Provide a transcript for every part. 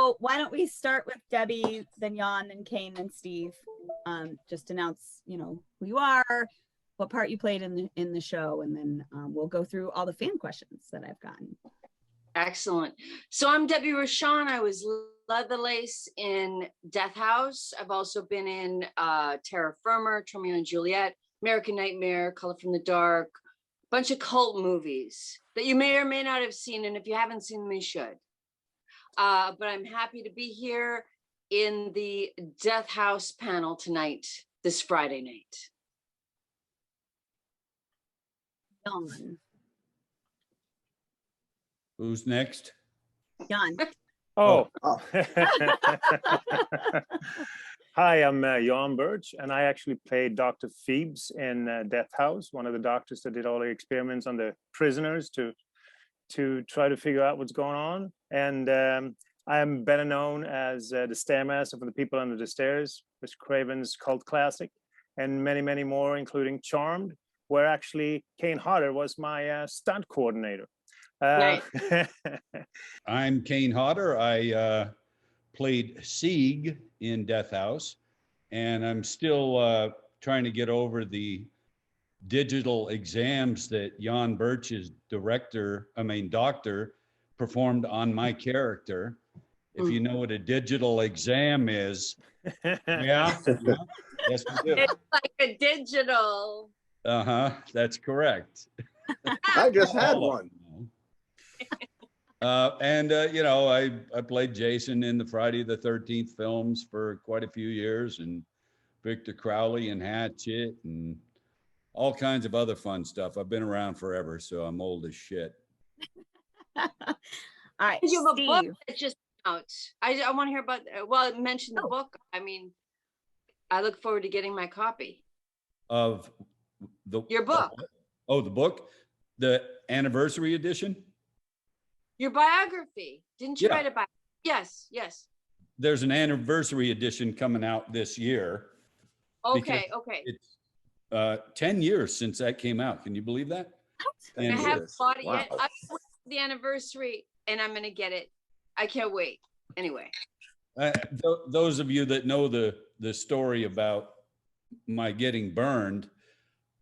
So why don't we start with Debbie, then Jan, then Kane, then Steve. Just announce, who you are, what part you played in the show, and then we'll go through all the fan questions that I've gotten. Excellent. So I'm Debbie Rochon. I was Leatherlace in Death House. I've also been in Terra Firma, Romeo and Juliet, American Nightmare, Color from the Dark, a bunch of cult movies that you may or may not have seen, and if you haven't seen them, you should. But I'm happy to be here in the Death House panel tonight, this Friday night. Jan. Who's next? Jan. Oh. Hi, I'm Jan Birch, and I actually played Dr. Phoebes in Death House, one of the doctors that did all the experiments on the prisoners to try to figure out what's going on. And I am better known as the Stairmaster for the People Under the Stairs, Mr. Craven's cult classic, and many, many more, including Charmed, where actually Kane Hodder was my stunt coordinator. Right. I'm Kane Hodder. I played Sieg in Death House, and I'm still trying to get over the digital exams that Jan Birch's doctor performed on my character. If you know what a digital exam is. Yeah. Yes, we do. It's like a digital. That's correct. I just had one. I played Jason in the Friday the 13th films for quite a few years, and Victor Crowley and Hatchet and all kinds of other fun stuff. I've been around forever, so I'm old as shit. All right, You have a book Steve. that just out. I want to hear about, mention the book. I mean, I look forward to getting my copy. Of your book. The book? The anniversary edition? Your biography. Didn't you write a biography? Yes, yes. There's an anniversary edition coming out this year. Okay. It's 10 years since that came out. Can you believe that? And I haven't bought it yet. I'm the anniversary, and I'm going to get it. I can't wait. Anyway. Those of you that know the story about my getting burned,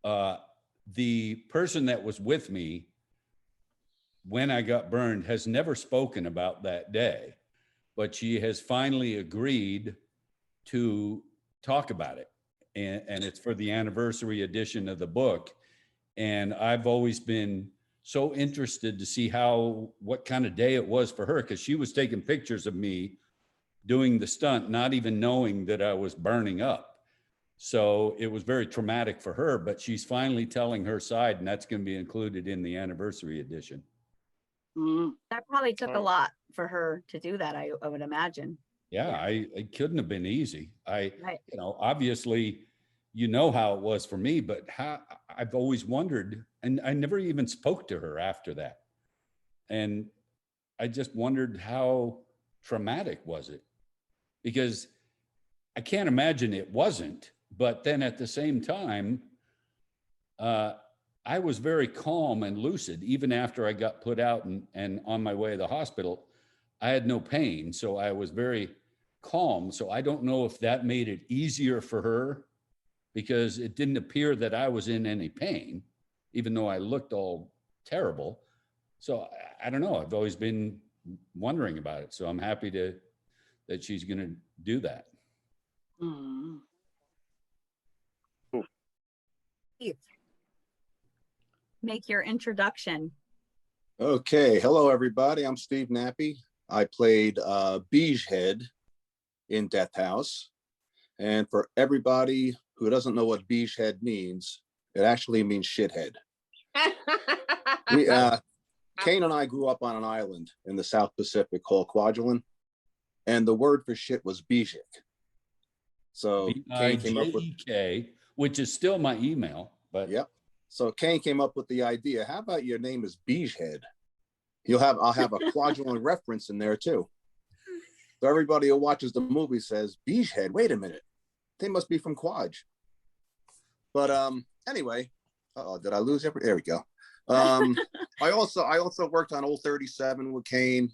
the person that was with me when I got burned has never spoken about that day, but she has finally agreed to talk about it. And it's for the anniversary edition of the book. And I've always been so interested to see what kind of day it was for her, because she was taking pictures of me doing the stunt, not even knowing that I was burning up. So it was very traumatic for her, but she's finally telling her side, and that's going to be included in the anniversary edition. That probably took a lot for her to do that, I would imagine. Yeah. It couldn't have been easy. Right. Obviously, how it was for me, but I've always wondered, and I never even spoke to her after that. And I just wondered, how traumatic was it? Because I can't imagine it wasn't, but then at the same time, I was very calm and lucid. Even after I got put out and on my way to the hospital, I had no pain. So I was very calm. So I don't know if that made it easier for her, because it didn't appear that I was in any pain, even though I looked all terrible. So I don't know. I've always been wondering about it. So I'm happy that she's going to do that. Make your introduction. Okay, hello everybody. I'm Steve Nappe. I played Beige Head in Death House. And for everybody who doesn't know what Beige Head means, it actually means shithead. Kane and I grew up on an island in the South Pacific called Kwajalein, and the word for shit was Bijik. So Kane came up with, which is still my email, but yep. So Kane came up with the idea. How about your name is Beige Head? I'll have a Kwajalein reference in there too. So everybody who watches the movie says, Beige Head, wait a minute. They must be from Kwaj. But anyway, did I lose everything? There we go. I also worked on Old 37 with Kane.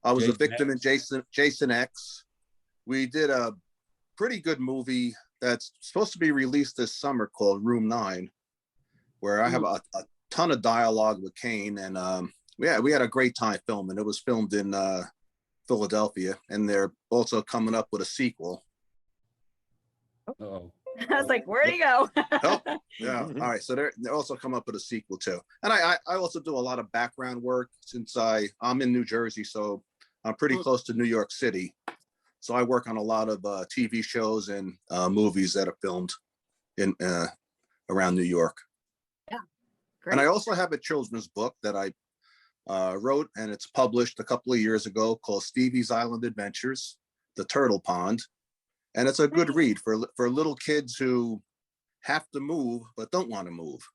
I was a Jason victim in Jason X. We did a pretty good movie that's supposed to be released this summer called Room 9, where I have a ton of dialogue with Kane, and we had a great time filming. It was filmed in Philadelphia, and they're also coming up with a sequel. Oh, I was like, where'd he go? Oh, yeah. All right. So they're also come up with a sequel too. And I also do a lot of background work since I'm in New Jersey, so I'm pretty close to New York City. So I work on a lot of TV shows and movies that are filmed in around New York. Yeah, great. And I also have a children's book that I wrote, and it's published a couple of years ago, called Stevie's Island Adventures, The Turtle Pond. And it's a good read for little kids who have to move but don't want to move.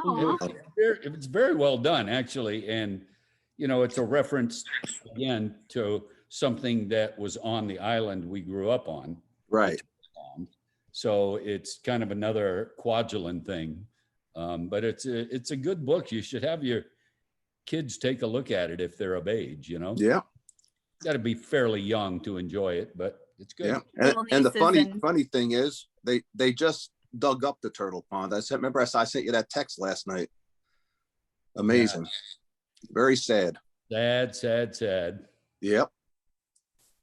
Aw. it's very well done, actually. And, you know, it's a reference, again, to something that was on the island we grew up on. Right. So it's kind of another Kwajalein thing. But it's a good book. You should have your kids take a look at it if they're of age, you know? Yeah. Got to be fairly young to enjoy it, but it's good. Yeah. And the funny thing is, they just dug up the turtle pond. I sent you that text last night. Amazing. Yeah. Very sad. Sad. Yep.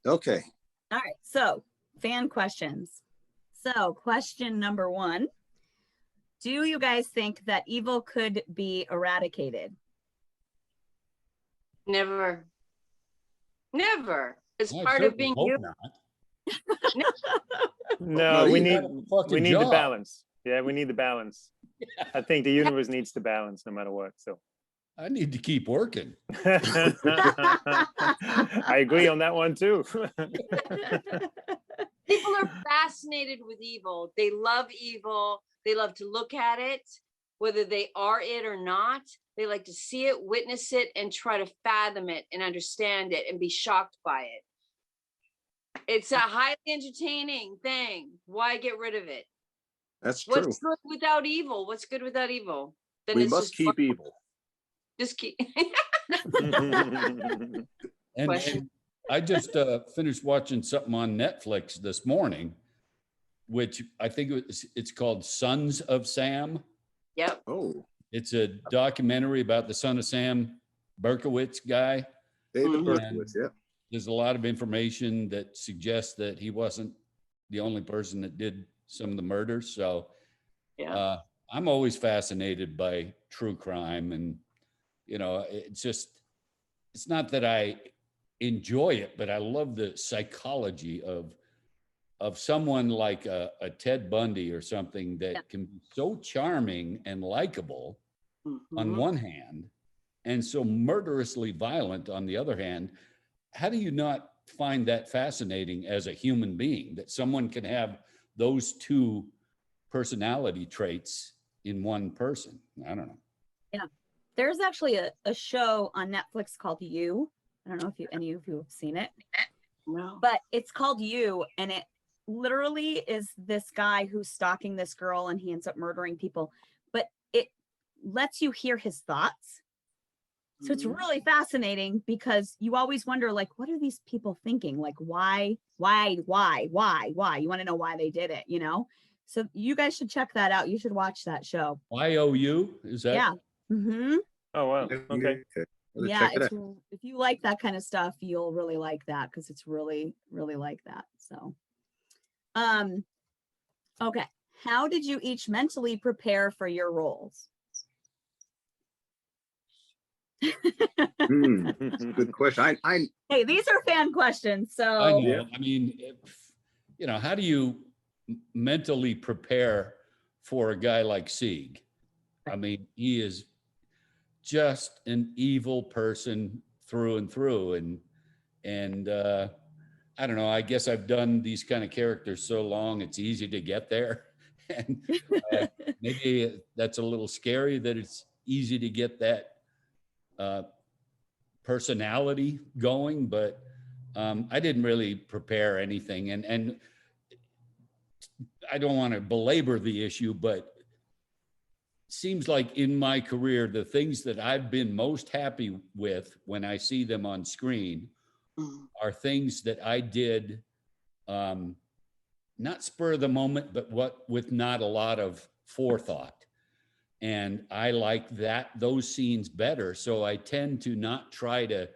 Okay. All right. So fan questions. So question number 1. Do you guys think that evil could be eradicated? Never. It's I part of being hope you. not. No, we need job. the balance. Yeah, we need the balance. I think the universe needs the balance no matter what. So I need to keep working. I agree on that one too. People are fascinated with evil. They love evil. They love to look at it, whether they are it or not. They like to see it, witness it, and try to fathom it and understand it and be shocked by it. It's a highly entertaining thing. Why get rid of it? That's true. What's good without evil? What's good without evil? Then We it's must just keep evil. Just keep. And I just finished watching something on Netflix this morning, which I think it's called Sons of Sam. Yep. Oh, It's a documentary about the son of Sam Berkowitz guy. David Mhm. Berkowitz, yeah. There's a lot of information that suggests that he wasn't the only person that did some of the murders. So Yeah. I'm always fascinated by true crime. And, you know, it's not that I enjoy it, but I love the psychology of someone like a Ted Bundy or something that can be so charming and likable on one hand, and so murderously violent on the other hand. How do you not find that fascinating as a human being, that someone can have those two personality traits in one person? I don't know. Yeah. There's actually a show on Netflix called You. I don't know if any of you have seen it. No. But it's called You, and it literally is this guy who's stalking this girl and he ends up murdering people, but it lets you hear his thoughts. So it's really fascinating because you always wonder, like, what are these people thinking? Like, why? You want to know why they did it, you know? So you guys should check that out. You should watch that show. YOU, is that? Yeah. Mm-hmm. Oh, wow. Okay. Yeah. If you like that kind of stuff, you'll really like that because it's really, really like that. So, okay. How did you each mentally prepare for your roles? Good question. Hey, these are fan questions. So I know. I mean, you know, how do you mentally prepare for a guy like Sieg? I mean, he is just an evil person through and through. And I don't know, I guess I've done these kind of characters so long, it's easy to get there. And maybe that's a little scary that it's easy to get that personality going, but I didn't really prepare anything. And I don't want to belabor the issue, but it seems like in my career, the things that I've been most happy with when I see them on screen Mhm. are things that I did, not spur of the moment, but with not a lot of forethought. And I like those scenes better. So I tend to not try to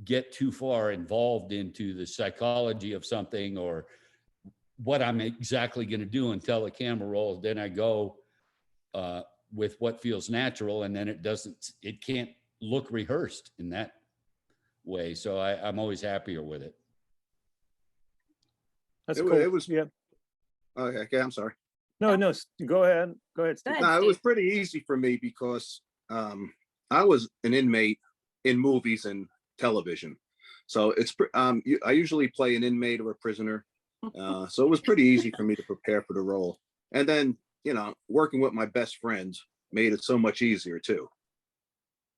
get too far involved into the psychology of something or what I'm exactly going to do until the camera rolls. Then I go with what feels natural, and then it can't look rehearsed in that way. So I'm always happier with it. That's It, cool. it was Yeah. okay. I'm sorry. No, go ahead. Go ahead, Steve. Go ahead, No, it Steve. was pretty easy for me because I was an inmate in movies and television. So I usually play an inmate or a prisoner. So it was pretty easy for me to prepare for the role. And then, working with my best friends made it so much easier too.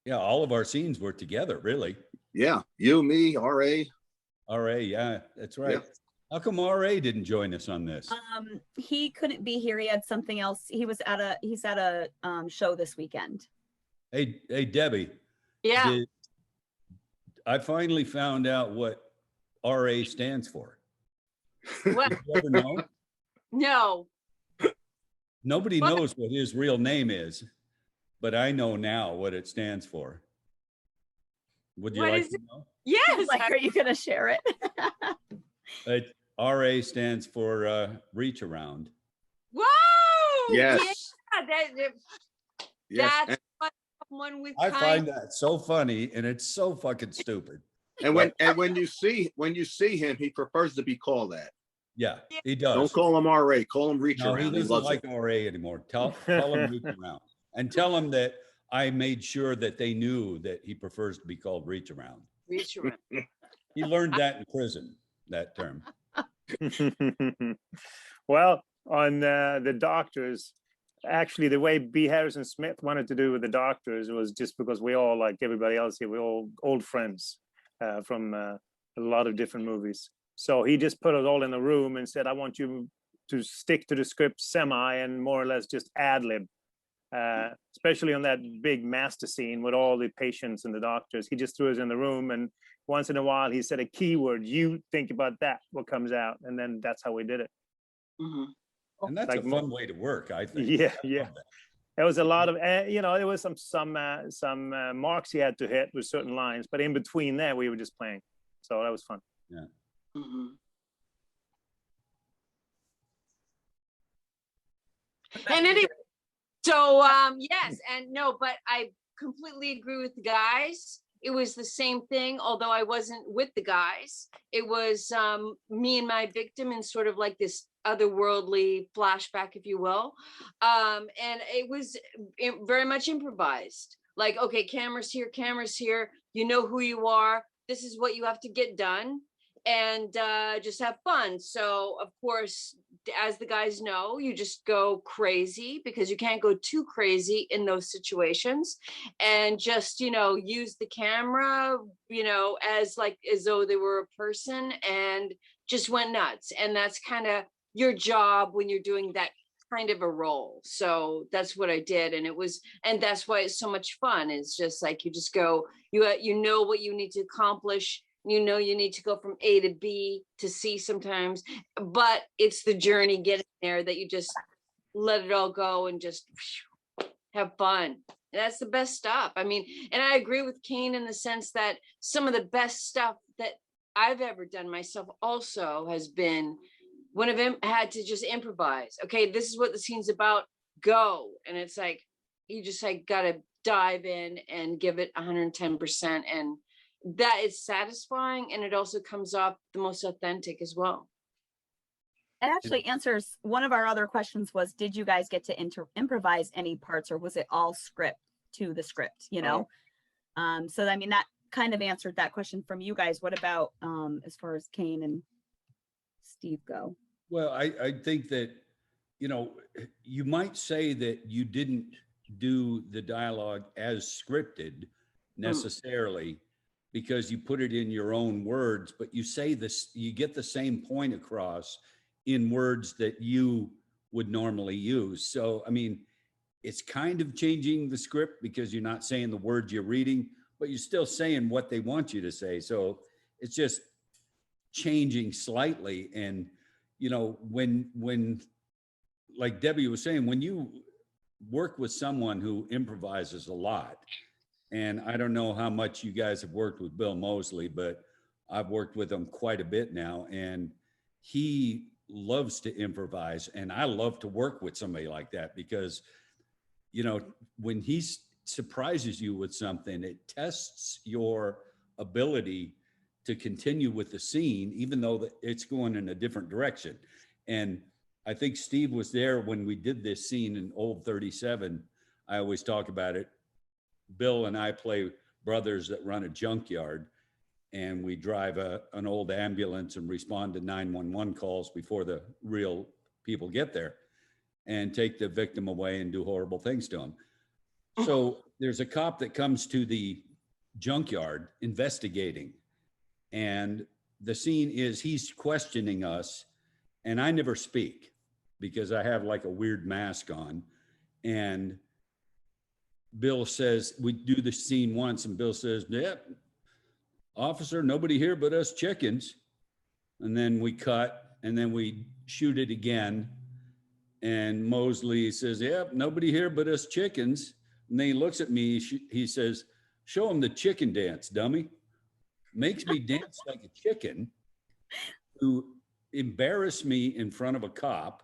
Yeah, all of our scenes were together, really. Yeah, you, me, RA. RA, yeah, that's right. Yeah. How come RA didn't join us on this? He couldn't be here. He had something else. He's at a show this weekend. Hey, Debbie. Yeah. I finally found out what RA stands for. What? Did you ever know? No. Nobody What? knows what his real name is, but I know now what it stands for. Would you What like is to know? Yes. Like, are you going to share it? RA stands for Reach Around. Whoa. Yes. Yeah, Yes. that's what someone with I kind. find that so funny, and it's so fucking stupid. And when you see him, he prefers to be called that. Yeah, he does. Don't call him RA. Call him Reach No, Around. he He doesn't loves like it. RA anymore. Tell him Reach Around, and tell him that I made sure that they knew that he prefers to be called Reach Around. Reach around. He learned that in prison, that term. Well, on the doctors, actually, the way B. Harrison Smith wanted to do with the doctors was just because we all, like everybody else here, we're all old friends from a lot of different movies. So he just put us all in a room and said, I want you to stick to the script semi and more or less just ad lib. Especially on that big master scene with all the patients and the doctors. He just threw us in the room, and once in a while he said a keyword. You think about that, what comes out, and then that's how we did it. Mhm. And that's Like a fun way to work, I think. Yeah, I yeah. love that. There was a lot of, there was some marks he had to hit with certain lines, but in between there we were just playing, so that was fun. Yeah. Mhm. And anyway, so yes and no, but I completely agree with the guys. It was the same thing, although I wasn't with the guys. It was me and my victim in sort of like this otherworldly flashback, if you will. And it was very much improvised. Like, okay, cameras here. You know who you are. This is what you have to get done. And just have fun. So, of course, as the guys know, you just go crazy because you can't go too crazy in those situations, and just, use the camera, as though they were a person, and just went nuts. And that's kind of your job when you're doing that kind of a role. So that's what I did. And that's why it's so much fun. It's just like, you just go, you know what you need to accomplish. You need to go from A to B to C sometimes, but it's the journey getting there that you just let it all go and just have fun. That's the best stuff. I mean, and I agree with Kane in the sense that some of the best stuff that I've ever done myself also has been when I've had to just improvise. Okay, this is what the scene's about. Go. And it's like, you just got to dive in and give it 110%. And that is satisfying, and it also comes off the most authentic as well. It actually answers one of our other questions was, did you guys get to improvise any parts, or was it all script to the script, So I mean, that kind of answered that question from you guys. What about as far as Kane and Steve go? Well, I think that, you might say that you didn't do the dialogue as scripted necessarily, because you put it in your own words, but you say this, you get the same point across in words that you would normally use. So, I mean, it's kind of changing the script because you're not saying the words you're reading, but you're still saying what they want you to say. So it's just changing slightly. And, you know, when like Debbie was saying, when you work with someone who improvises a lot, and I don't know how much you guys have worked with Bill Moseley, but I've worked with him quite a bit now, and he loves to improvise. And I love to work with somebody like that because, you know, when he surprises you with something, it tests your ability to continue with the scene, even though it's going in a different direction. And I think Steve was there when we did this scene in Old 37. I always talk about it. Bill and I play brothers that run a junkyard, and we drive an old ambulance and respond to 911 calls before the real people get there, and take the victim away and do horrible things to them. So there's a cop that comes to the junkyard investigating, and the scene is he's questioning us, and I never speak because I have like a weird mask on. And Bill says, we do the scene once, and Bill says, "Yep, officer, nobody here but us chickens." And then we cut, and then we shoot it again. And Moseley says, "Yep, nobody here but us chickens." And then he looks at me, he says, "Show him the chicken dance, dummy." Makes me dance like a chicken to embarrass me in front of a cop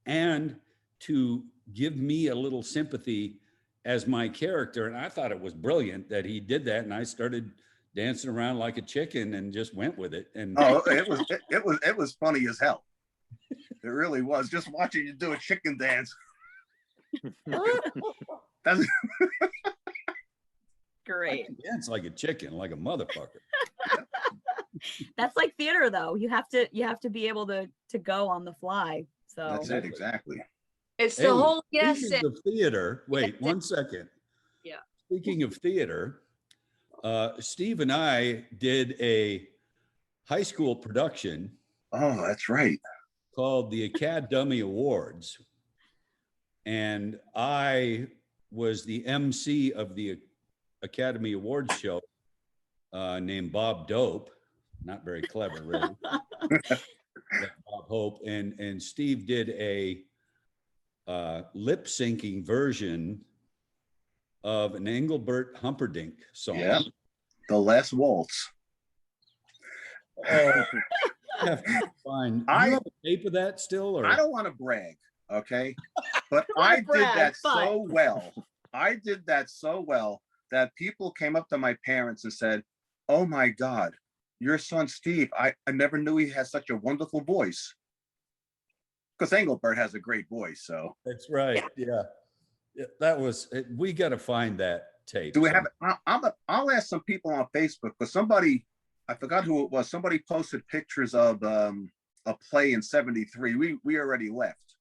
and to give me a little sympathy as my character. And I thought it was brilliant that he did that. And I started dancing around like a chicken and just went with it. And oh, it was funny as hell. It really was. Just watching you do a chicken dance. That's Great. dance like a chicken, like a motherfucker. That's like theater though. You have to be able to go on the fly. So that's it, exactly. It's the whole yes. Speaking of theater, wait 1 second. Yeah. Speaking of theater, Steve and I did a high school production. Oh, that's right. Called the Academy Awards. And I was the MC of the Academy Awards show, named Bob Dope. Not very clever, really. Bob Hope. And Steve did a lip syncing version of an Engelbert Humperdinck song. Yeah. The Last Waltz. I have to find. Do you have a tape of that still? Or? I don't want to brag, okay? But I did that so well. I did that so well that people came up to my parents and said, "Oh my God, your son Steve, I never knew he had such a wonderful voice." Because Engelbert has a great voice, so. That's right. Yeah. That was, we got to find that tape. Do we have it? I'll ask some people on Facebook, because somebody, I forgot who it was, somebody posted pictures of a play in '73. We already left.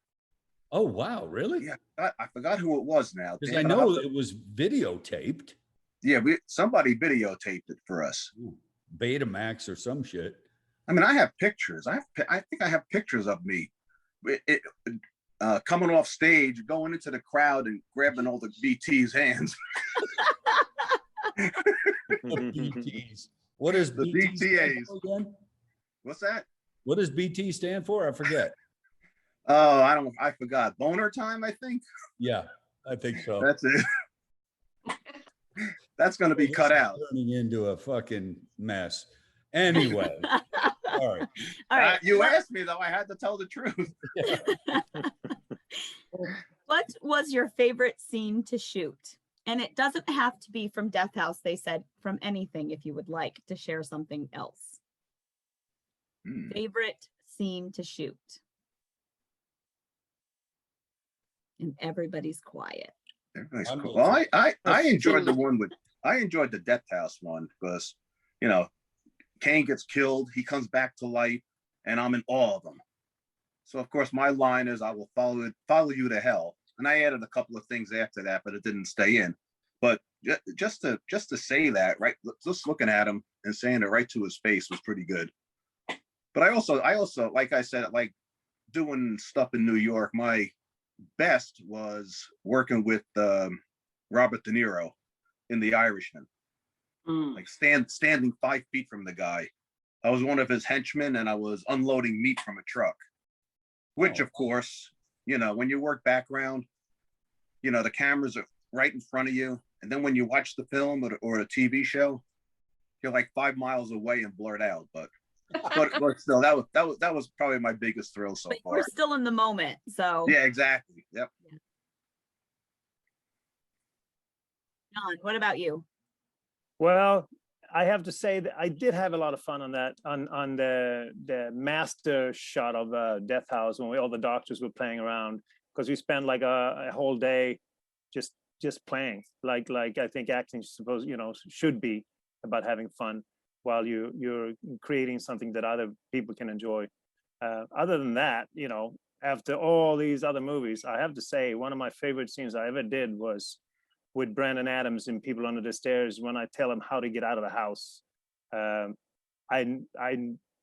Oh, wow. Really? Yeah, I forgot who it was now. Because I know it was videotaped. Yeah, somebody videotaped it for us. Ooh, Betamax or some shit. I mean, I have pictures. I think I have pictures of me coming off stage, going into the crowd and grabbing all the BT's hands. The BTs. What is the BTAs? Again? What's that? What does BT stand for? I forget. Oh, I forgot. Boner time, I think. Yeah, I think so. That's it. That's going to be cut out. Turning into a fucking mess. Anyway. All right. You asked me though. I had to tell the truth. What was your favorite scene to shoot? And it doesn't have to be from Death House. They said from anything if you would like to share something else. Favorite scene to shoot. And everybody's quiet. Everybody's cool. Well, I enjoyed the one I enjoyed the Death House one because, you know, Kane gets killed, he comes back to life, and I'm in awe of him. So of course my line is, "I will follow you to hell." And I added a couple of things after that, but it didn't stay in. But just to say that, right, just looking at him and saying it right to his face was pretty good. But I also, like I said, like doing stuff in New York, my best was working with Robert De Niro in The Irishman. Like standing 5 feet from the guy I was one of his henchmen, and I was unloading meat from a truck. Which, of course, you know, when you work background, you know, the cameras are right in front of you, and then when you watch the film or a TV show, you're like 5 miles away and blurred out. But still, that was probably my biggest thrill so But far. we're still in the moment, so. Yeah, exactly. Yep. John, what about you? Well, I have to say that I did have a lot of fun on that, on the master shot of Death House when all the doctors were playing around, because we spent like a whole day just playing, like I think acting should be about having fun while you're creating something that other people can enjoy. Other than that, you know, after all these other movies, I have to say one of my favorite scenes I ever did was with Brandon Adams in People Under the Stairs, when I tell him how to get out of the house. I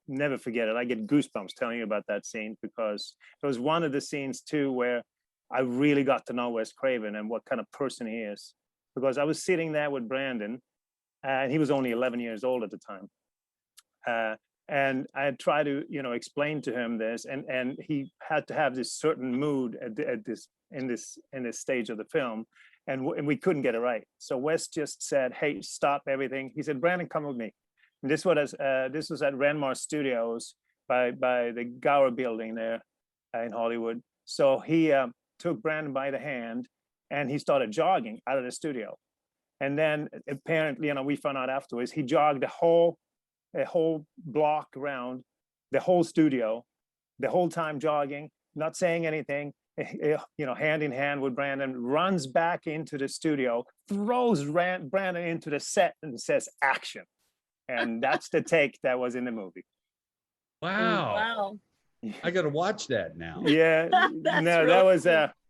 never forget it. I get goosebumps telling you about that scene, because it was one of the scenes too where I really got to know Wes Craven and what kind of person he is, because I was sitting there with Brandon, and he was only 11 years old at the time. And I had tried to, you know, explain to him this, and he had to have this certain mood in this stage of the film, and we couldn't get it right. So Wes just said, "Hey, stop everything." He said, "Brandon, come with me." And this was at Renmar Studios by the Gower Building there in Hollywood. So he took Brandon by the hand, and he started jogging out of the studio. And then apparently, you know, we found out afterwards, he jogged a whole block around the whole studio, the whole time jogging, not saying anything, you know, hand in hand with Brandon, runs back into the studio, throws Brandon into the set and says, "Action." And that's the take that was in the movie. Wow. Wow. I got to watch that now. Yeah, That's no, really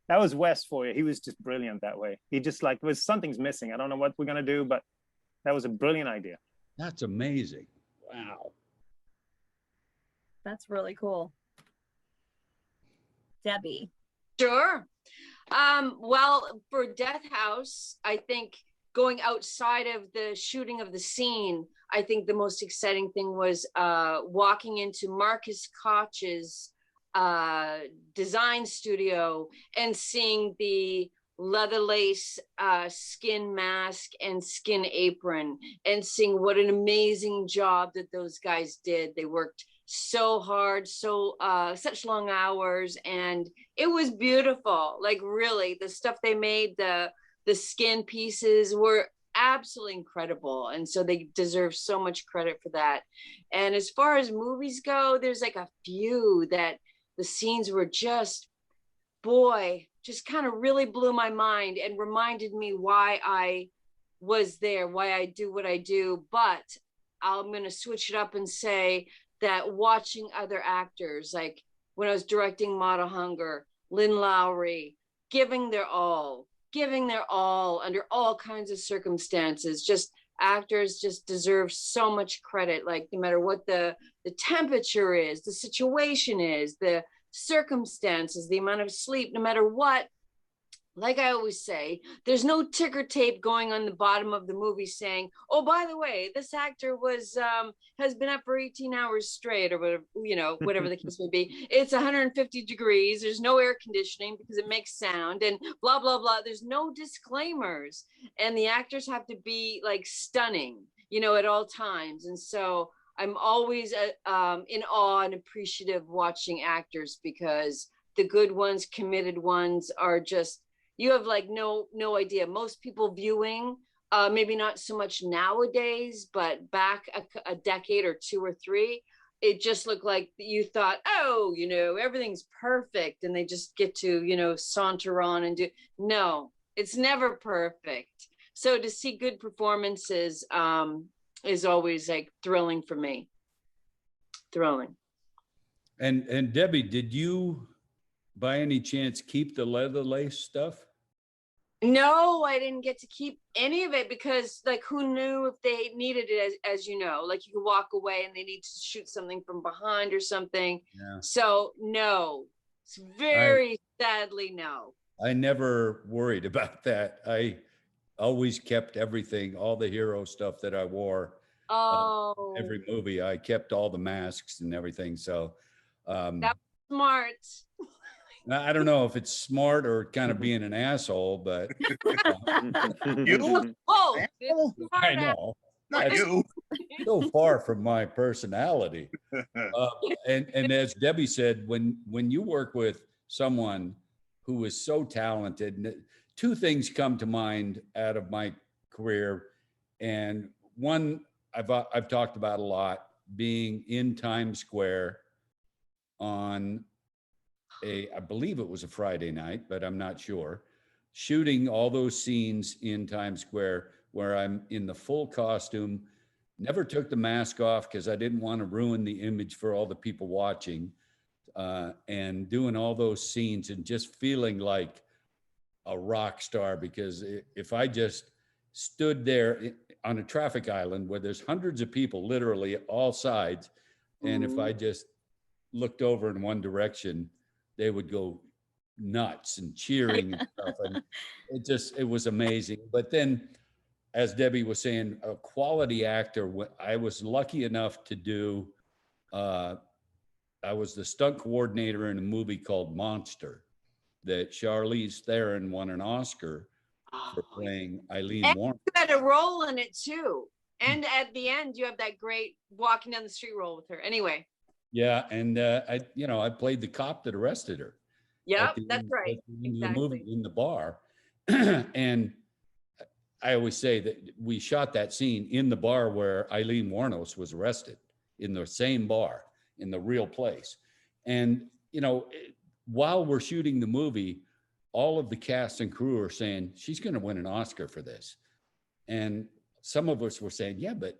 that was Wes for you. He was just brilliant that way. He just like, something's missing. I don't know what we're gonna do, but that was a brilliant idea. That's amazing. Wow. That's really cool. Debbie. Sure. Well, for Death House, I think going outside of the shooting of the scene, I think the most exciting thing was walking into Marcus Koch's design studio and seeing the leather lace skin mask and skin apron, and seeing what an amazing job that those guys did. They worked so hard, such long hours, and it was beautiful. Like, really, the stuff they made, the skin pieces were absolutely incredible, and so they deserve so much credit for that. And as far as movies go, there's like a few that the scenes were just kind of really blew my mind and reminded me why I was there, why I do what I do. But I'm going to switch it up and say that watching other actors, like when I was directing Model Hunger, Lynn Lowry, giving their all under all kinds of circumstances, just actors just deserve so much credit. Like, no matter what the temperature is, the situation is, the circumstances, the amount of sleep, no matter what, like I always say, there's no ticker tape going on the bottom of the movie saying, "Oh, by the way, this actor has been up for 18 hours straight," or whatever, you know, whatever the case may be. It's 150 degrees. There's no air conditioning because it makes sound, and blah, blah, blah. There's no disclaimers. And the actors have to be like stunning, you know, at all times. And so I'm always in awe and appreciative watching actors, because the good ones, committed ones, are just, you have like no idea. Most people viewing, maybe not so much nowadays, but back a decade or two or three, it just looked like you thought, oh, you know, everything's perfect, and they just get to, you know, saunter on and do. No, it's never perfect. So to see good performances is always like thrilling for me. Thrilling. And Debbie, did you by any chance keep the leather lace stuff? No, I didn't get to keep any of it, because like, who knew if they needed it, as you know, like you could walk away and they need to shoot something from behind or something. Yeah. So no, it's very sadly no. I never worried about that. I always kept everything, all the hero stuff that I wore. Oh, every movie. I kept all the masks and everything. So that's smart. I don't know if it's smart or kind of being an asshole, but You? Oh, it's Asshole? I smart. know Not that's you. so far from my personality. And as Debbie said, when you work with someone who is so talented, two things come to mind out of my career, and one I've talked about a lot, being in Times Square on I believe it was a Friday night, but I'm not sure, shooting all those scenes in Times Square where I'm in the full costume, never took the mask off because I didn't want to ruin the image for all the people watching, and doing all those scenes and just feeling like a rock star, because if I just stood there on a traffic island where there's hundreds of people literally all sides, and if I just looked over in one direction, they would go nuts and cheering and stuff. And it was amazing. But then, as Debbie was saying, a quality actor, I was lucky enough to do, I was the stunt coordinator in a movie called Monster that Charlize Theron won an Oscar for playing Eileen And Warren. you had a role in it too. And at the end, you have that great walking down the street role with her. Anyway. Yeah, and I played the cop that arrested her. Yep, that's right. At the end of the Exactly. movie in the bar. And I always say that we shot that scene in the bar where Eileen Warnos was arrested, in the same bar, in the real place. And, while we're shooting the movie, all of the cast and crew are saying, she's going to win an Oscar for this. And some of us were saying, yeah, but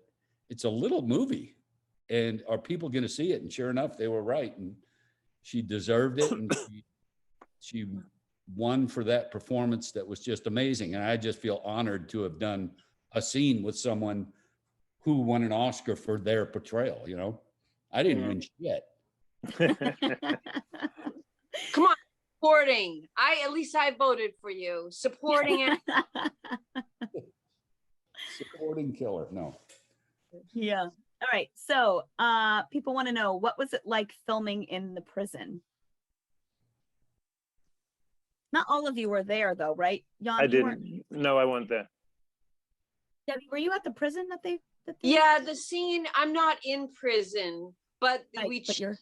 it's a little movie. And are people going to see it? And sure enough, they were right. And she deserved it. And she won for that performance that was just amazing. And I just feel honored to have done a scene with someone who won an Oscar for their portrayal. I didn't win shit. Come on, supporting. At least I voted for you. Supporting it. Supporting killer. No. Yeah. All right. So people want to know, what was it like filming in the prison? Not all of you were there though, right? Jan, I didn't. No, I wasn't there. Debbie, were you at the prison that they Yeah, the scene, I'm not in prison, but Right, we but you're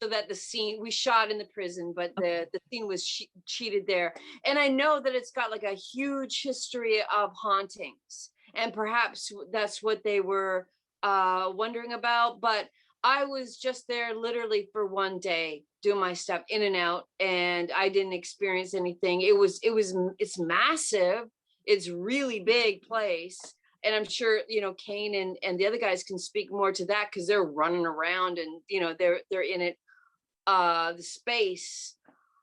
so that the scene we shot in the prison, but the scene was cheated there. And I know that it's got like a huge history of hauntings, and perhaps that's what they were wondering about. But I was just there literally for one day doing my stuff in and out, and I didn't experience anything. It's massive. It's really big place. And I'm sure, Kane and the other guys can speak more to that, because they're running around and, they're in it, the space,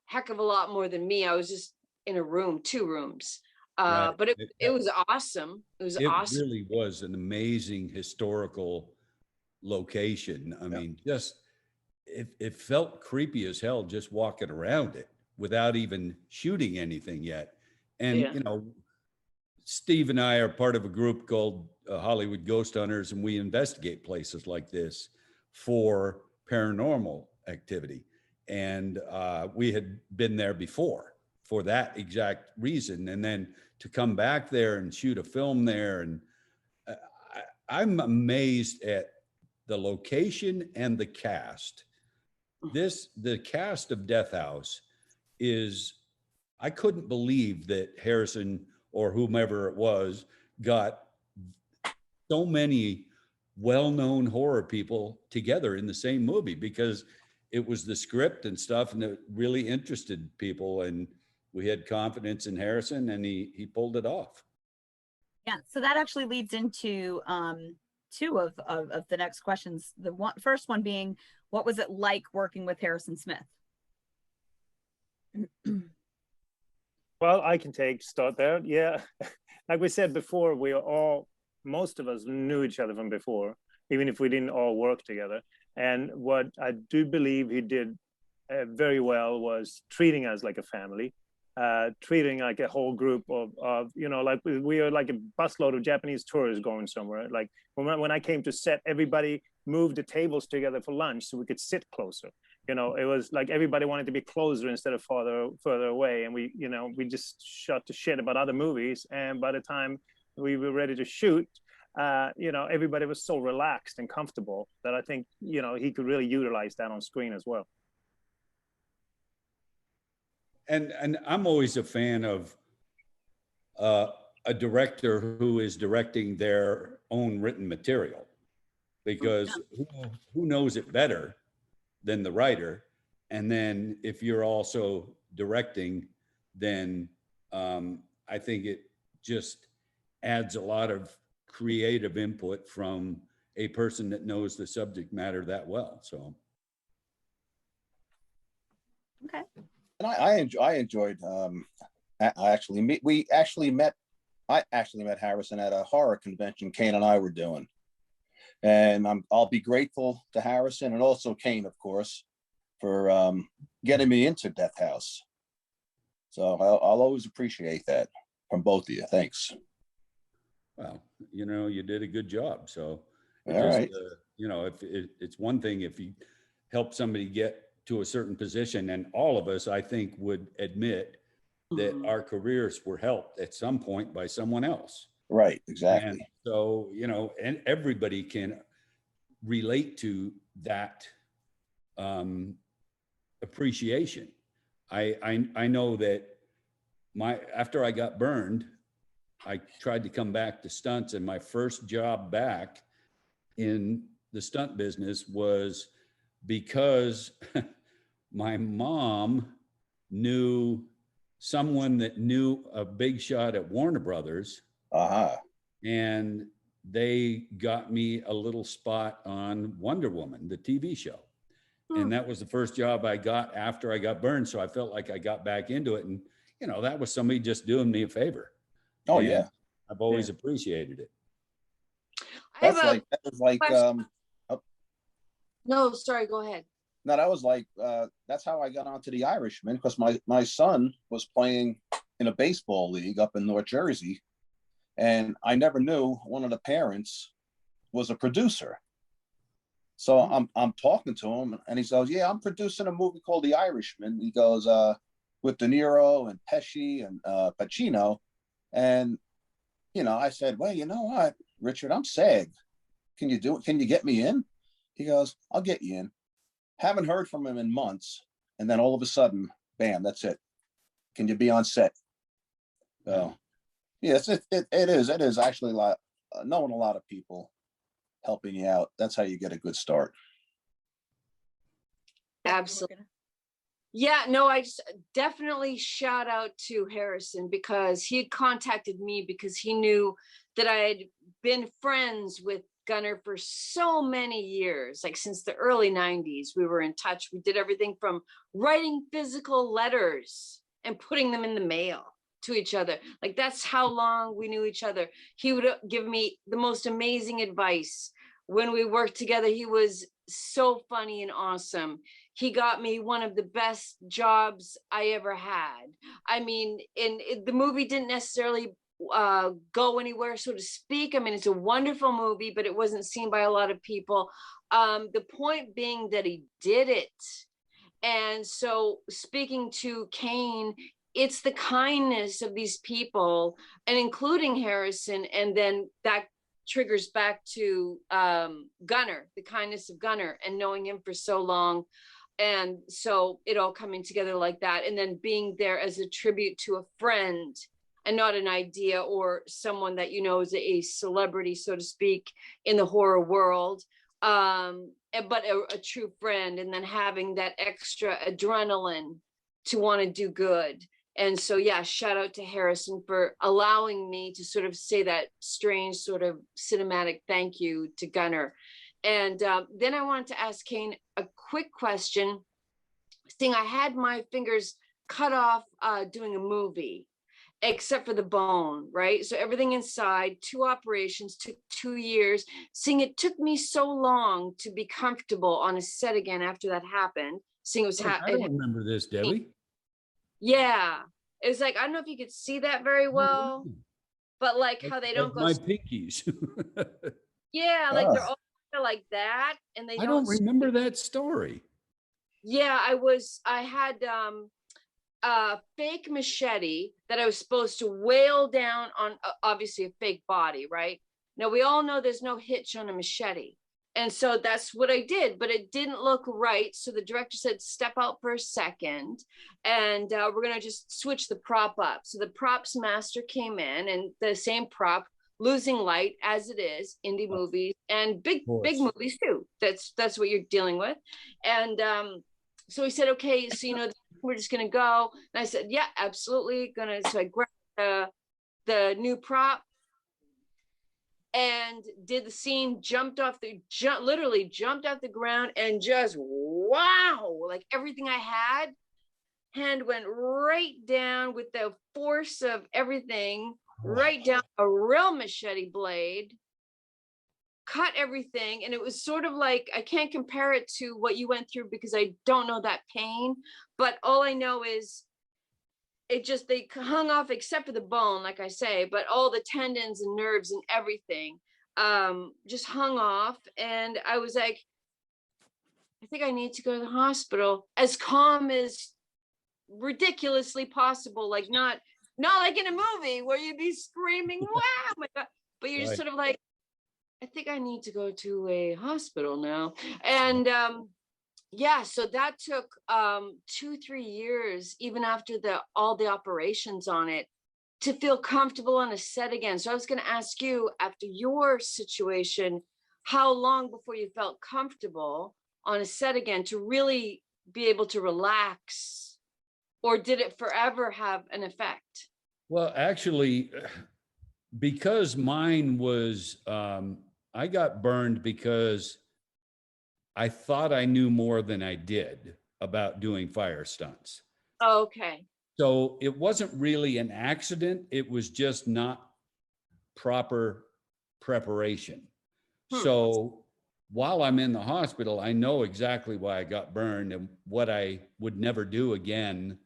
heck of a lot more than me. I was just in a room, 2 rooms. Right. But it was awesome. It awesome. Really was an amazing historical location. I mean, just it felt creepy as hell just walking around it without even shooting anything yet. And Steve and I are part of a group called Hollywood Ghost Hunters, and we investigate places like this for paranormal activity. And we had been there before for that exact reason. And then to come back there and shoot a film there, and I'm amazed at the location and the cast. The cast of Death House is, I couldn't believe that Harrison or whomever it was got so many well-known horror people together in the same movie, because it was the script and stuff, and it really interested people, and we had confidence in Harrison, and he pulled it off. Yeah, so that actually leads into 2 of the next questions. The first one being, what was it like working with Harrison Smith? Well, I can start there. Yeah. Like we said before, most of us knew each other from before, even if we didn't all work together. And what I do believe he did very well was treating us like a family. treating like a whole group of you know, like we are like a busload of Japanese tourists going somewhere. Like when I came to set, everybody moved the tables together for lunch so we could sit closer. You know, it was like everybody wanted to be closer instead of further away. And we, you know, we just shot the shit about other movies. And by the time we were ready to shoot, you know, everybody was so relaxed and comfortable that I think, you know, he could really utilize that on screen as well. And I'm always a fan of a director who is directing their own written material, because who knows it better than the writer? And then if you're also directing, then I think it just adds a lot of creative input from a person that knows the subject matter that well. So. Okay. And I enjoyed. I actually met Harrison at a horror convention Kane and I were doing, and I'll be grateful to Harrison and also Kane, of course, for getting me into Death House. So I'll always appreciate that from both of you. Thanks. Well, you know, you did a good job. So, right. You know, if it's one thing if you help somebody get to a certain position, and all of us, I think, would admit that our careers were helped at some point by someone else. Right, exactly. And so, you know, and everybody can relate to that appreciation. I know that after I got burned, I tried to come back to stunts, and my first job back in the stunt business was because my mom knew someone that knew a big shot at Warner Brothers. And they got me a little spot on Wonder Woman, the TV show. And that was the first job I got after I got burned. So I felt like I got back into it. And, you know, that was somebody just doing me a favor. Oh, and yeah. I've always appreciated it. That was like no, sorry, go ahead. No, that was like, that's how I got onto the Irishman, because my son was playing in a baseball league up in North Jersey. And I never knew one of the parents was a producer. So I'm talking to him, and he goes, "Yeah, I'm producing a movie called The Irishman." He goes, with De Niro and Pesci and Pacino. And, you know, I said, "Well, you know what, Richard, I'm SAG. Can you do it? Can you get me in?" He goes, "I'll get you in." Haven't heard from him in months. And then all of a sudden, bam, that's it. Can you be on set? So, yes, it is actually a lot, knowing a lot of people helping you out. That's how you get a good start. Absolutely. Yeah, no, I just definitely shout out to Harrison, because he had contacted me because he knew that I had been friends with Gunnar for so many years, like since the early 90s. We were in touch. We did everything from writing physical letters and putting them in the mail to each other. Like, that's how long we knew each other. He would give me the most amazing advice. When we worked together, he was so funny and awesome. He got me one of the best jobs I ever had. I mean, the movie didn't necessarily go anywhere, so to speak. I mean, it's a wonderful movie, but it wasn't seen by a lot of people. The point being that he did it. And so, speaking to Kane, it's the kindness of these people, and including Harrison, and then that triggers back to Gunnar, the kindness of Gunnar, and knowing him for so long. And so it all coming together like that, and then being there as a tribute to a friend and not an idea or someone that you know is a celebrity, so to speak, in the horror world, but a true friend, and then having that extra adrenaline to want to do good. And so, yeah, shout out to Harrison for allowing me to sort of say that strange sort of cinematic thank you to Gunnar. And then I wanted to ask Kane a quick question. Seeing I had my fingers cut off doing a movie, except for the bone, right? So everything inside, 2 operations, took 2 years. Seeing it took me so long to be comfortable on a set again after that happened. Seeing it was I don't remember this, Debbie. Yeah. It was like, I don't know if you could see that very well, but like how they don't go, my pinkies. yeah, like they're all kinda like that, and they I don't don't. remember that story. Yeah, I had a fake machete that I was supposed to wail down on, obviously a fake body, right? Now we all know there's no hitch on a machete. And so that's what I did, but it didn't look right. So the director said, step out for a second and we're going to just switch the prop up. So the props master came in and the same prop, losing light as it is, indie movies and big movies too. That's what you're dealing with. And so he said, okay, so, you know, we're just going to go. And I said, yeah, absolutely. So I grabbed the new prop and did the scene, literally jumped off the ground and just, wow, like everything I had, hand went right down with the force of everything, right down a real machete blade, cut everything. And it was sort of like, I can't compare it to what you went through because I don't know that pain, but all I know is they hung off except for the bone, like I say, but all the tendons and nerves and everything just hung off. And I was like, I think I need to go to the hospital, as calm as ridiculously possible, like not like in a movie where you'd be screaming, wow, my God, but you're just sort of like, I think I need to go to a hospital now. And yeah, so that took 2-3 years, even after all the operations on it, to feel comfortable on a set again. So I was going to ask you, after your situation, how long before you felt comfortable on a set again to really be able to relax, or did it forever have an effect? Well, actually, because mine was, I got burned because I thought I knew more than I did about doing fire stunts. Oh, okay. So it wasn't really an accident. It was just not proper preparation. So while I'm in the hospital, I know exactly why I got burned and what I would never do again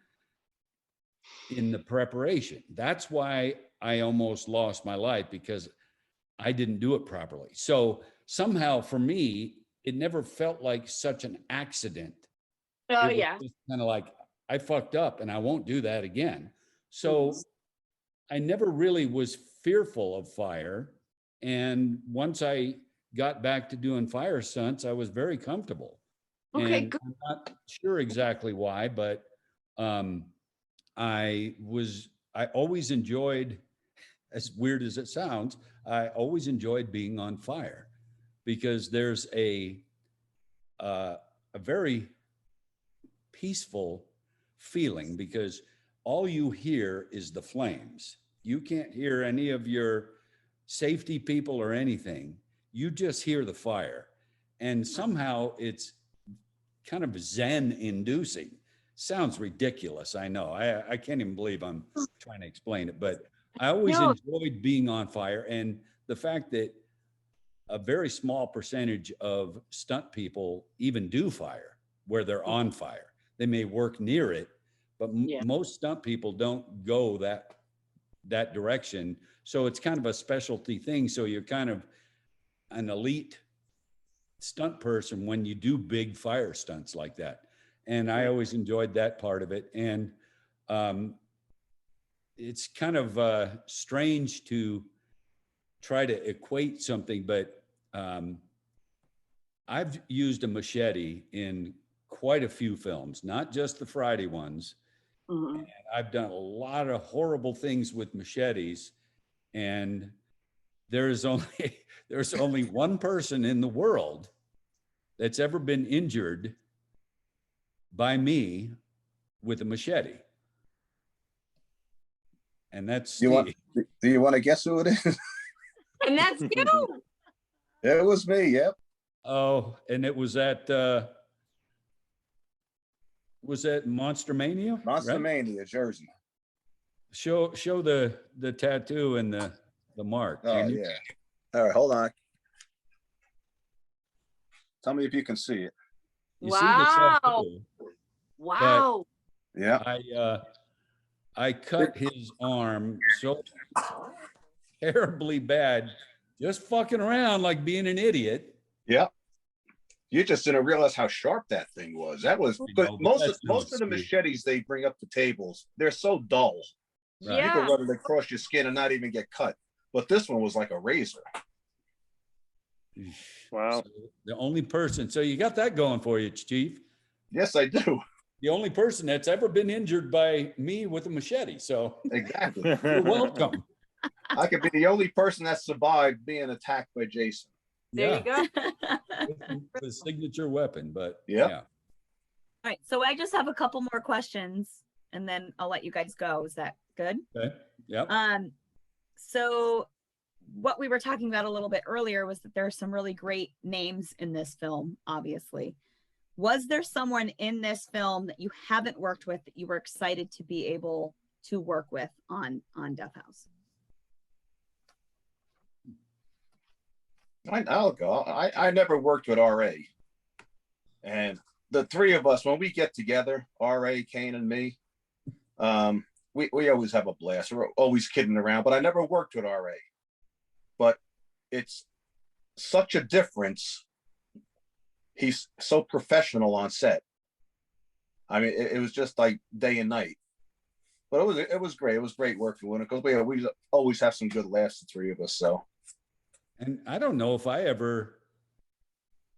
in the preparation. That's why I almost lost my life, because I didn't do it properly. So somehow for me, it never felt like such an accident. Oh, it yeah. was kind of like, I fucked up and I won't do that again. So I never really was fearful of fire. And once I got back to doing fire stunts, I was very comfortable. Okay, And good. I'm not sure exactly why, but I always enjoyed, as weird as it sounds, I always enjoyed being on fire, because there's a very peaceful feeling, because all you hear is the flames. You can't hear any of your safety people or anything. You just hear the fire. And somehow it's kind of Zen inducing. Sounds ridiculous, I know. I can't even believe I'm trying to explain it, but I always enjoyed being on fire. And the fact that a very small percentage of stunt people even do fire, where they're on fire. They may work near it, but most stunt people don't go that direction. So it's kind of a specialty thing. So you're kind of an elite stunt person when you do big fire stunts like that. And I always enjoyed that part of it. And it's kind of strange to try to equate something, but I've used a machete in quite a few films, not just the Friday ones. And I've done a lot of horrible things with machetes, and there's only one person in the world that's ever been injured by me with a machete. And that's Steve. Do you want to guess who it is? And that's you. It was me, yep. Oh, and it was at Monster Mania? Monster Mania, Jersey. Show the tattoo and the mark. Oh, yeah. All right, hold on. Tell me if you can see it. You see the tattoo, wow. Yeah. I cut his arm so terribly bad, just fucking around like being an idiot. Yeah. You just didn't realize how sharp that thing was. That was You know, but that's no most of the excuse. machetes they bring up to tables, they're so dull. Right. You can Yeah. run it across your skin and not even get cut. But this one was like a razor. Wow. So the only person, so you got that going for you, Chief. Yes, I do. The only person that's ever been injured by me with a machete. So Exactly. you're welcome. I could be the only person that survived being attacked by Jason. There you go. The signature weapon, but Yep. yeah. All right, so I just have a couple more questions and then I'll let you guys go. Is that good? Okay. Yep. So what we were talking about a little bit earlier was that there are some really great names in this film, obviously. Was there someone in this film that you haven't worked with that you were excited to be able to work with on Death House? I'll go. I never worked with RA. And the three of us, when we get together, RA, Kane, and me, we always have a blast. We're always kidding around, but I never worked with RA. But it's such a difference. He's so professional on set. I mean, it was just like day and night. But it was great. It was great working with him because we always have some good laughs, the three of us. So. And I don't know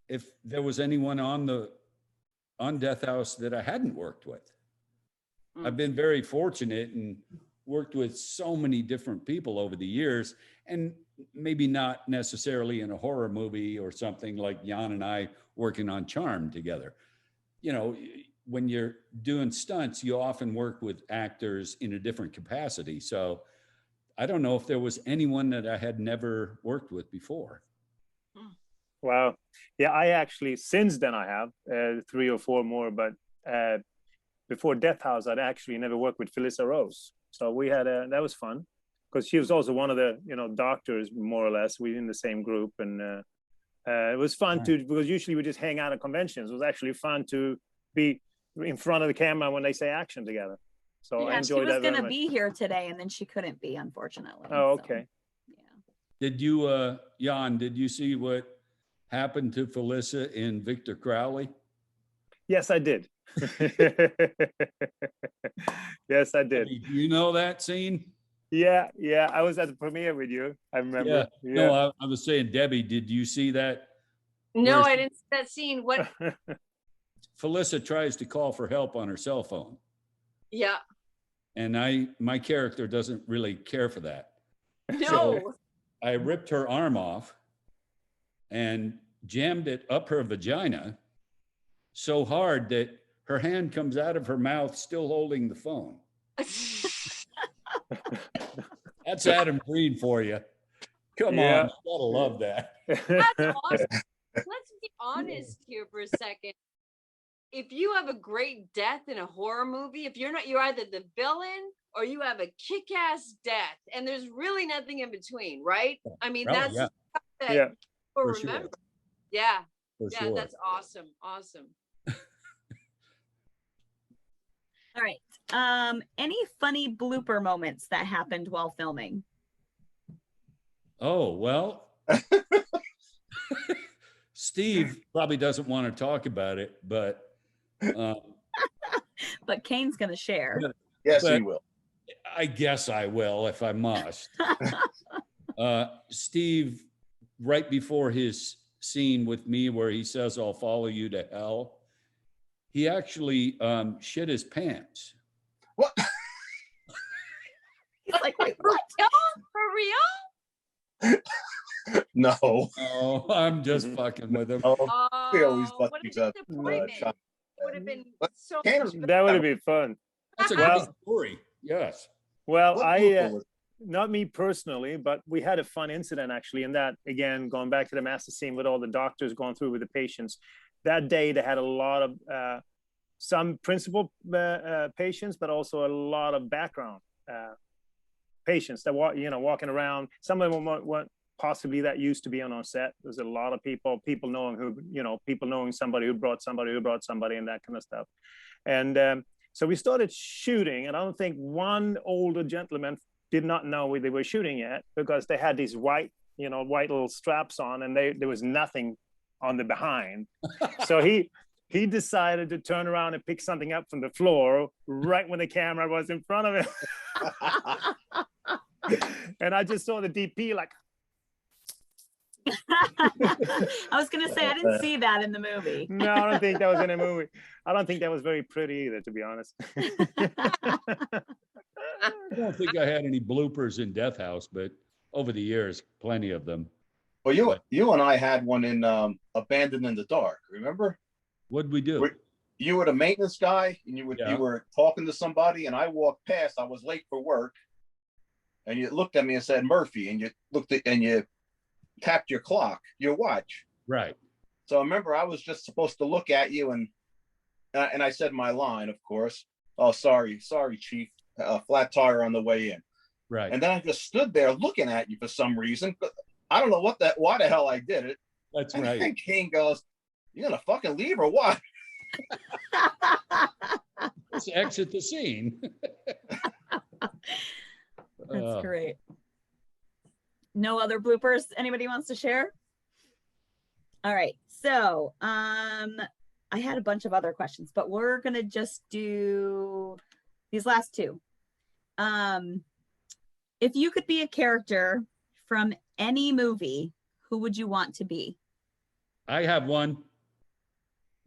if there was anyone on Death House that I hadn't worked with. I've been very fortunate and worked with so many different people over the years, and maybe not necessarily in a horror movie or something like Jan and I working on Charm together. You know, when you're doing stunts, you often work with actors in a different capacity. So I don't know if there was anyone that I had never worked with before. Wow. Yeah, I actually, since then I have 3 or 4 more, but before Death House, I'd actually never worked with Felicia Rose. So we had that was fun because she was also one of the, doctors, more or less. We were in the same group, and it was fun because usually we just hang out at conventions. It was actually fun to be in front of the camera when they say action together. So I Yeah, she enjoyed was that. going to be here today and then she couldn't be, unfortunately. Oh, So, okay. yeah. Did you, Jan, did you see what happened to Felicia in Victor Crowley? Yes, I did. Yes, I did. Do you know that scene? Yeah. I was at the premiere with you. I remember. Yeah. Yeah. No, I was saying, Debbie, did you see that? No, Where's- I didn't see that scene. What? Felicia tries to call for help on her cell phone. Yeah. And my character doesn't really care for that. No. I ripped her arm off and jammed it up her vagina so hard that her hand comes out of her mouth still holding the phone. That's Adam Green for you. Come Yeah. on, you gotta love that. That's awesome. Let's be honest here for a second. If you have a great death in a horror movie, if you're either the villain or you have a kick-ass death, and there's really nothing in between, right? I mean, Right, that's yeah. that Yeah. people For sure. remember. Yeah. For Yeah, sure. that's awesome. Awesome. All right. Any funny blooper moments that happened while filming? Oh, well, Steve probably doesn't want to talk about it, but But Kane's going to share. Yes, But- he will. I guess I will if I must. Steve, right before his scene with me where he says, "I'll follow you to hell," he actually shit his pants. What? He's like, wait, what? For real? No. Oh, I'm just fucking with him. Oh, we always Oh, bust what a these up. disappointment. Sean. It would have been But so Kane- much That would have been fun. That's a Well- great story. Yes. Well, What I blooper was- not me personally, but we had a fun incident actually. In that, again, going back to the master scene with all the doctors going through with the patients. That day, they had a lot of some principal patients, but also a lot of background patients that walking around. Some of them weren't possibly that used to be on our set. There's a lot of people knowing somebody who brought somebody, and that kind of stuff. And So we started shooting, and I don't think one older gentleman did not know where they were shooting yet, because they had these white little straps on, and there was nothing on the behind. So he decided to turn around and pick something up from the floor right when the camera was in front of him. And I just saw the DP like. I was gonna say I didn't see that in the movie. No, I don't think that was in a movie. I don't think that was very pretty either, to be honest. I don't think I had any bloopers in Death House, but over the years, plenty of them. Well, you and I had one in Abandoned in the Dark. Remember? What'd we do? You were the maintenance guy, and you were talking to somebody, and I walked past. I was late for work, and you looked at me and said Murphy, and you looked at and you tapped your clock, your watch. Right. So I remember I was just supposed to look at you, and I said my line, of course. Oh, sorry, Chief. Flat tire on the way in. Right. And then I just stood there looking at you for some reason, but I don't know why the hell I did it. That's and right. And Kane goes, "You gonna fucking leave or what?" Let's exit the scene. That's great. No other bloopers anybody wants to share? All right. So I had a bunch of other questions, but we're gonna just do these last two. If you could be a character from any movie, who would you want to be? I have one.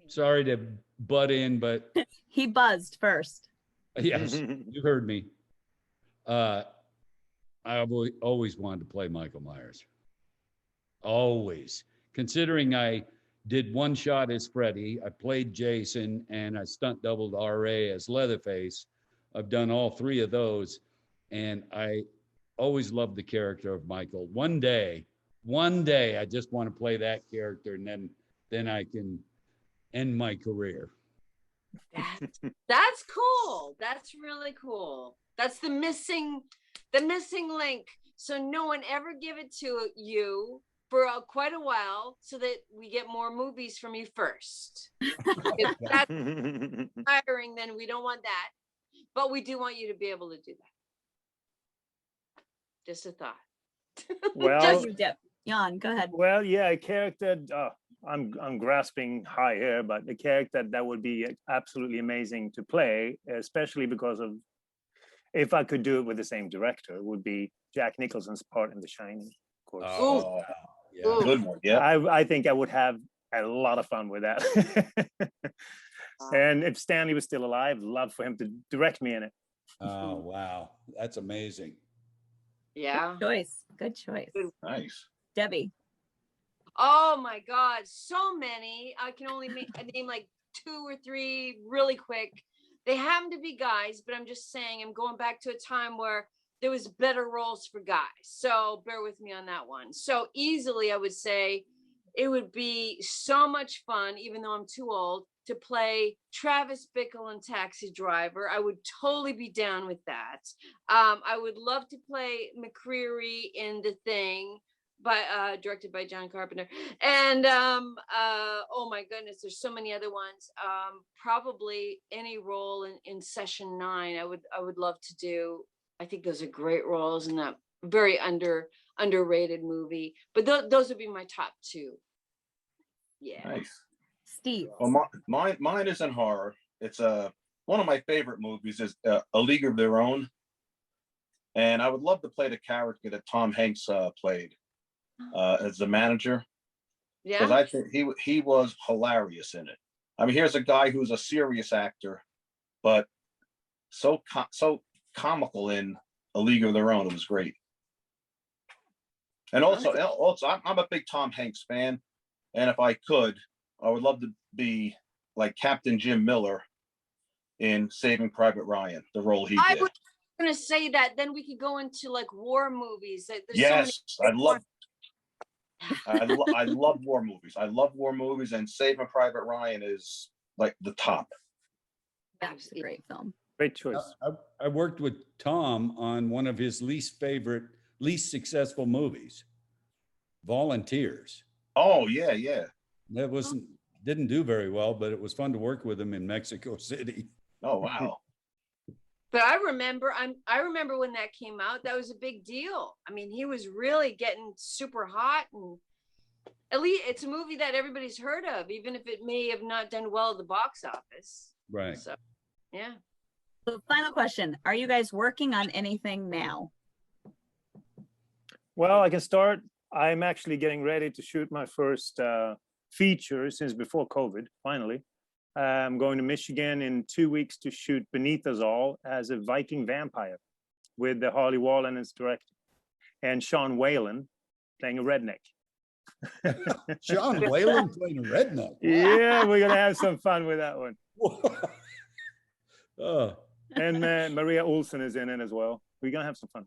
Sorry to butt in, but He buzzed first. yes, you heard me. I always wanted to play Michael Myers. Always. Considering I did one shot as Freddy, I played Jason, and I stunt doubled R.A. as Leatherface. I've done all three of those, and I always loved the character of Michael. One day, I just want to play that character, and then I can end my career. That's cool. That's really cool. That's the missing link. So no one ever give it to you for quite a while, so that we get more movies from you first. If that's tiring, then we don't want that. But we do want you to be able to do that. Just a thought. Well, Just you, Dip. Jan, go ahead. Well, yeah, a character. I'm grasping high here, but a character that would be absolutely amazing to play, especially because of if I could do it with the same director, would be Jack Nicholson's part in The Shining. Of course. Oh, Yeah. good one. Yeah. I think I would have a lot of fun with that. And if Stanley was still alive, I'd love for him to direct me in it. Oh, wow. That's amazing. Yeah. Good choice. Nice. Debbie. Oh my God, so many. I can only name like 2 or 3 really quick. They happen to be guys, but I'm just saying I'm going back to a time where there was better roles for guys. So bear with me on that one. So easily I would say it would be so much fun, even though I'm too old, to play Travis Bickle in Taxi Driver. I would totally be down with that. I would love to play McCreary in The Thing, directed by John Carpenter. And oh my goodness, there's so many other ones. Probably any role in Session 9 I would love to do. I think those are great roles in that very underrated movie. But those would be my top 2. Yeah. Nice. Steve. Well, mine isn't horror. It's one of my favorite movies is A League of Their Own, and I would love to play the character that Tom Hanks played as the manager. Yeah. Because I think he was hilarious in it. I mean, here's a guy who's a serious actor, but so comical in A League of Their Own. It was great. And also I'm a big Tom Hanks fan, and if I could, I would love to be like Captain Jim Miller in Saving Private Ryan, the role he did. I was going to say that. Then we could go into like war movies. There's yes, so many I love war movies. I love war movies, and Saving Private Ryan is like the top. That's a great film. Great choice. I worked with Tom on one of his least successful movies, Volunteers. Oh yeah, yeah. That didn't do very well, but it was fun to work with him in Mexico City. Oh, wow. But I remember when that came out, that was a big deal. I mean, he was really getting super hot, and at least it's a movie that everybody's heard of, even if it may have not done well at the box office. Right. So, yeah. So final question, are you guys working on anything now? Well, I can start. I'm actually getting ready to shoot my first feature since before COVID, finally. I'm going to Michigan in 2 weeks to shoot Beneath Us All as a Viking vampire with the Harley Wallen as director and Sean Whalen playing a redneck. Sean Whalen playing a redneck. Yeah, we're going to have some fun with that one. Oh, And Maria Olsen is in it as well. We're going to have some fun.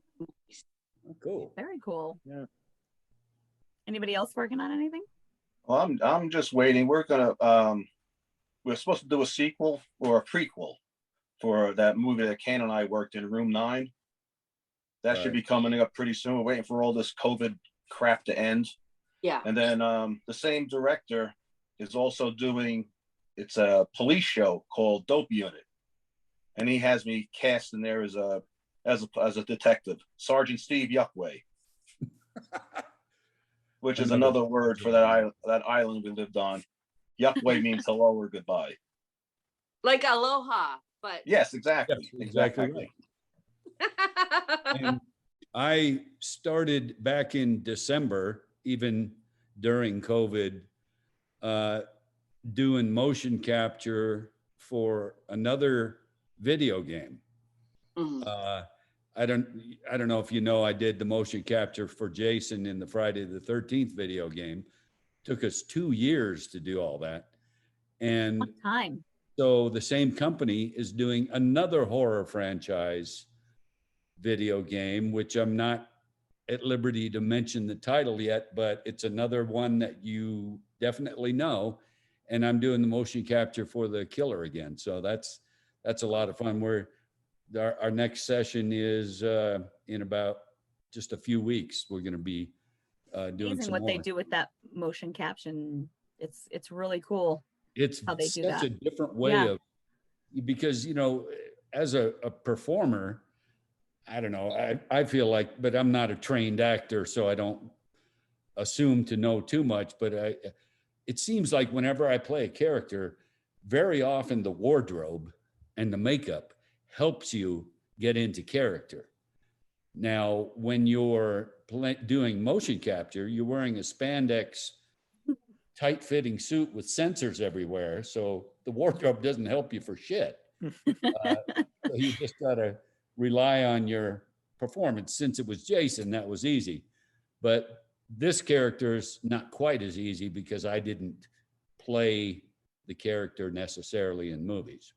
cool. Very cool. Yeah. Anybody else working on anything? Well, I'm just waiting. We're supposed to do a sequel or a prequel for that movie that Kane and I worked in, Room 9. That should Right. be coming up pretty soon. We're waiting for all this COVID crap to end. Yeah. And then the same director is also doing, it's a police show called Dope Unit. And he has me cast in there as a detective, Sergeant Steve Yuckway. Which is another word for that island we lived on. Yuckway means hello or goodbye. Like aloha, but Yes, exactly. Yes, exactly right. And I started back in December, even during COVID, doing motion capture for another video game. Mhm. I don't know if you know, I did the motion capture for Jason in the Friday the 13th video game. Took us 2 years to do all that. And What time? so the same company is doing another horror franchise video game, which I'm not at liberty to mention the title yet, but it's another one that you definitely know. And I'm doing the motion capture for the killer again. So that's a lot of fun. Our next session is in about just a few weeks. We're going to be doing Amazing some what more. they do with that motion caption. It's really cool. It's how they do such that. a different way Yeah. of, because, you know, as a performer, I don't know, I feel like, but I'm not a trained actor, so I don't assume to know too much, but it seems like whenever I play a character, very often the wardrobe and the makeup helps you get into character. Now, when you're doing motion capture, you're wearing a spandex tight-fitting suit with sensors everywhere, so the wardrobe doesn't help you for shit. So you just gotta rely on your performance. Since it was Jason, that was easy. But this character's not quite as easy because I didn't play the character necessarily in movies.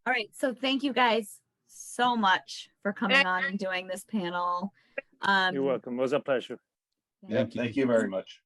All right. So thank you guys so much for coming on and doing this panel. You're welcome. It was a pleasure. Yeah, thank you very much.